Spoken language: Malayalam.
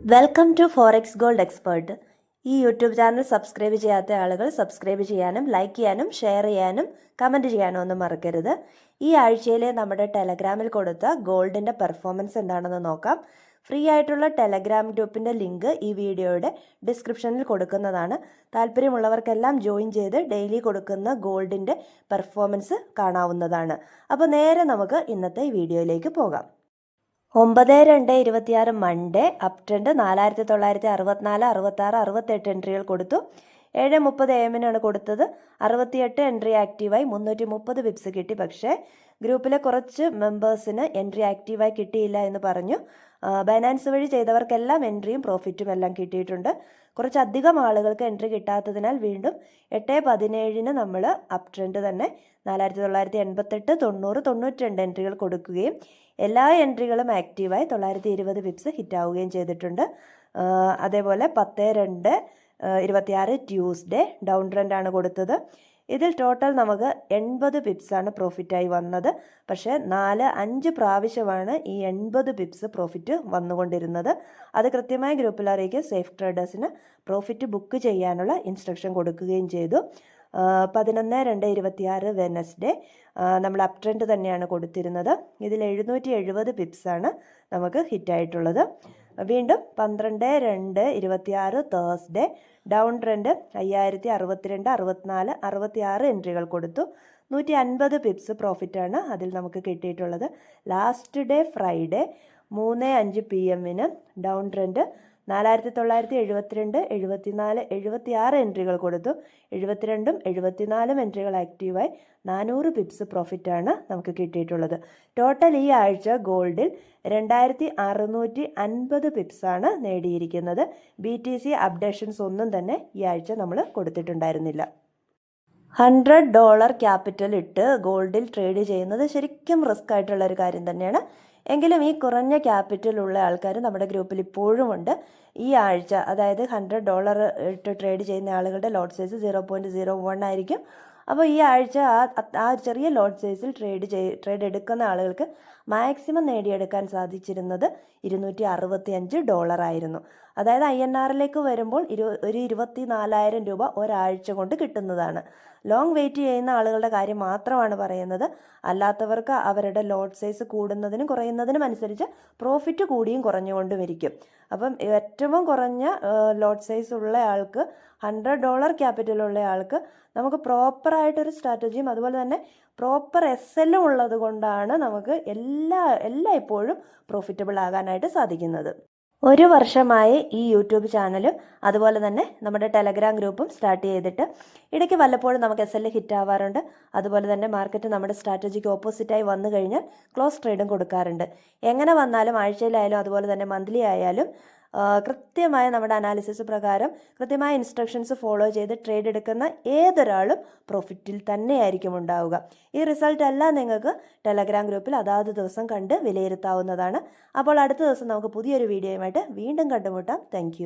Welcome to forex gold expert. ഈ യൂട്യൂബ് ചാനൽ സബ്സ്ക്രൈബ് ചെയ്യാത്ത ആളുകൾ സബ്സ്ക്രൈബ് ചെയ്യാനും ലൈക്ക് ചെയ്യാനും ഷെയർ ചെയ്യാനും കമൻറ്റ് ചെയ്യാനും ഒന്നും മറക്കരുത്. ഈ ആഴ്ചയിലെ നമ്മുടെ ടെലഗ്രാമിൽ കൊടുത്ത ഗോൾഡിൻ്റെ പെർഫോമൻസ് എന്താണെന്ന് നോക്കാം. ഫ്രീ ആയിട്ടുള്ള ടെലഗ്രാം ഗ്രൂപ്പിൻ്റെ ലിങ്ക് ഈ വീഡിയോയുടെ ഡിസ്ക്രിപ്ഷനിൽ കൊടുക്കുന്നതാണ്. താല്പര്യമുള്ളവർക്കെല്ലാം ജോയിൻ ചെയ്ത് ഡെയിലി കൊടുക്കുന്ന ഗോൾഡിൻ്റെ പെർഫോമൻസ് കാണാവുന്നതാണ്. അപ്പോൾ നേരെ നമുക്ക് ഇന്നത്തെ ഈ വീഡിയോയിലേക്ക് പോകാം. 9/2/26 മൺഡേ അപ് ട്രെൻഡ് 4964, 66, 68 എൻട്രികൾ കൊടുത്തു. 7:30 AM കൊടുത്തത്. 68 എൻട്രി ആക്റ്റീവായി 330 പിപ്സ് കിട്ടി. പക്ഷേ ഗ്രൂപ്പിലെ കുറച്ച് മെമ്പേഴ്സിന് എൻട്രി ആക്റ്റീവായി കിട്ടിയില്ല എന്ന് പറഞ്ഞു. ബൈനാൻസ് വഴി ചെയ്തവർക്കെല്ലാം എൻട്രിയും പ്രോഫിറ്റും എല്ലാം കിട്ടിയിട്ടുണ്ട്. കുറച്ചധികം ആളുകൾക്ക് എൻട്രി കിട്ടാത്തതിനാൽ വീണ്ടും 8/17 നമ്മൾ അപ് ട്രെൻഡ് തന്നെ 4988, 90, 92 എൻട്രികൾ കൊടുക്കുകയും എല്ലാ എൻട്രികളും ആക്റ്റീവായി 920 പിപ്സ് ഹിറ്റാവുകയും ചെയ്തിട്ടുണ്ട്. അതേപോലെ 10/2/26 ട്യൂസ്ഡേ ഡൗൺ ട്രെൻഡാണ് കൊടുത്തത്. ഇതിൽ ടോട്ടൽ നമുക്ക് 80 പിപ്സാണ് പ്രോഫിറ്റായി വന്നത്. പക്ഷേ 4-5 പ്രാവശ്യമാണ് ഈ 80 പിപ്സ് പ്രോഫിറ്റ് വന്നുകൊണ്ടിരുന്നത്. അത് കൃത്യമായി ഗ്രൂപ്പിൽ അറിയിക്കുക. സേഫ് ട്രേഡേഴ്സിന് പ്രോഫിറ്റ് ബുക്ക് ചെയ്യാനുള്ള ഇൻസ്ട്രക്ഷൻ കൊടുക്കുകയും ചെയ്തു. 11/2/26 വെനസ്ഡേ നമ്മൾ അപ് ട്രെൻഡ് തന്നെയാണ് കൊടുത്തിരുന്നത്. ഇതിൽ 770 പിപ്സാണ് നമുക്ക് ഹിറ്റായിട്ടുള്ളത്. വീണ്ടും 12/2/26 തേഴ്സ്ഡേ ഡൗൺ ട്രെൻഡ് 5062, 64, 66 എൻട്രികൾ കൊടുത്തു. 150 പിപ്സ് പ്രോഫിറ്റാണ് അതിൽ നമുക്ക് കിട്ടിയിട്ടുള്ളത്. Last day Friday 3:05 PM down trend 4972, 74, 76 എൻട്രികൾ കൊടുത്തു. 72ഉം 74ഉം എൻട്രികൾ ആക്റ്റീവായി 400 പിപ്സ് പ്രോഫിറ്റാണ് നമുക്ക് കിട്ടിയിട്ടുള്ളത്. ടോട്ടൽ ഈ ആഴ്ച ഗോൾഡിൽ 2650 പിപ്സാണ് നേടിയിരിക്കുന്നത്. BTC അപ്ഡേഷൻസ് ഒന്നും തന്നെ ഈ ആഴ്ച നമ്മൾ കൊടുത്തിട്ടുണ്ടായിരുന്നില്ല. $100 ക്യാപിറ്റൽ ഇട്ട് ഗോൾഡിൽ ട്രേഡ് ചെയ്യുന്നത് ശരിക്കും റിസ്ക് ആയിട്ടുള്ള ഒരു കാര്യം തന്നെയാണ്. എങ്കിലും ഈ കുറഞ്ഞ ക്യാപിറ്റൽ ഉള്ള ആൾക്കാർ നമ്മുടെ ഗ്രൂപ്പിൽ ഇപ്പോഴും ഉണ്ട്. ഈ ആഴ്ച അതായത് $100 ഇട്ട് ട്രേഡ് ചെയ്യുന്ന ആളുകളുടെ ലോട്ട് സൈസ് 0.01 ആയിരിക്കും. അപ്പോൾ ഈ ആഴ്ച ആ ചെറിയ ലോട്ട് സൈസിൽ ട്രേഡ് എടുക്കുന്ന ആളുകൾക്ക് മാക്സിമം നേടിയെടുക്കാൻ സാധിച്ചിരുന്നത് $265 ആയിരുന്നു. അതായത് INRലേക്ക് വരുമ്പോൾ ഒരു 24,000 രൂപ ഒരാഴ്ച കൊണ്ട് കിട്ടുന്നതാണ്. ലോങ് വെയിറ്റ് ചെയ്യുന്ന ആളുകളുടെ കാര്യം മാത്രമാണ് പറയുന്നത്. അല്ലാത്തവർക്ക് അവരുടെ ലോട്ട് സൈസ് കൂടുന്നതിനും കുറയുന്നതിനും അനുസരിച്ച് പ്രോഫിറ്റ് കൂടിയും കുറഞ്ഞുകൊണ്ടും ഇരിക്കും. അപ്പം ഏറ്റവും കുറഞ്ഞ ലോട്ട് സൈസ് ഉള്ള ആൾക്ക്, $100 ക്യാപിറ്റലുള്ള ആൾക്ക് നമുക്ക് പ്രോപ്പറായിട്ടൊരു സ്ട്രാറ്റജിയും അതുപോലെ തന്നെ പ്രോപ്പർ SL ഉള്ളത് കൊണ്ടാണ് നമുക്ക് എല്ലായ്പ്പോഴും പ്രോഫിറ്റബിൾ ആകാനായിട്ട് സാധിക്കുന്നത്. 1 വർഷമായി ഈ യൂട്യൂബ് ചാനലും അതുപോലെ തന്നെ നമ്മുടെ ടെലഗ്രാം ഗ്രൂപ്പും സ്റ്റാർട്ട് ചെയ്തിട്ട് ഇടയ്ക്ക് വല്ലപ്പോഴും നമുക്ക് SL ഹിറ്റ് ആവാറുണ്ട്. അതുപോലെ തന്നെ മാർക്കറ്റ് നമ്മുടെ സ്ട്രാറ്റജിക്ക് ഓപ്പോസിറ്റായി വന്നു കഴിഞ്ഞാൽ ക്ലോസ് ട്രേഡും കൊടുക്കാറുണ്ട്. എങ്ങനെ വന്നാലും ആഴ്ചയിലായാലും അതുപോലെ തന്നെ മന്ത്ലി ആയാലും കൃത്യമായ നമ്മുടെ അനാലിസിസ് പ്രകാരം കൃത്യമായ ഇൻസ്ട്രക്ഷൻസ് ഫോളോ ചെയ്ത് ട്രേഡ് എടുക്കുന്ന ഏതൊരാളും പ്രോഫിറ്റിൽ തന്നെയായിരിക്കും ഉണ്ടാവുക. ഈ റിസൾട്ട് എല്ലാം നിങ്ങൾക്ക് ടെലഗ്രാം ഗ്രൂപ്പിൽ അതാത് ദിവസം കണ്ട് വിലയിരുത്താവുന്നതാണ്. അപ്പോൾ അടുത്ത ദിവസം നമുക്ക് പുതിയൊരു വീഡിയോയുമായിട്ട് വീണ്ടും കണ്ടുമുട്ടാം. താങ്ക്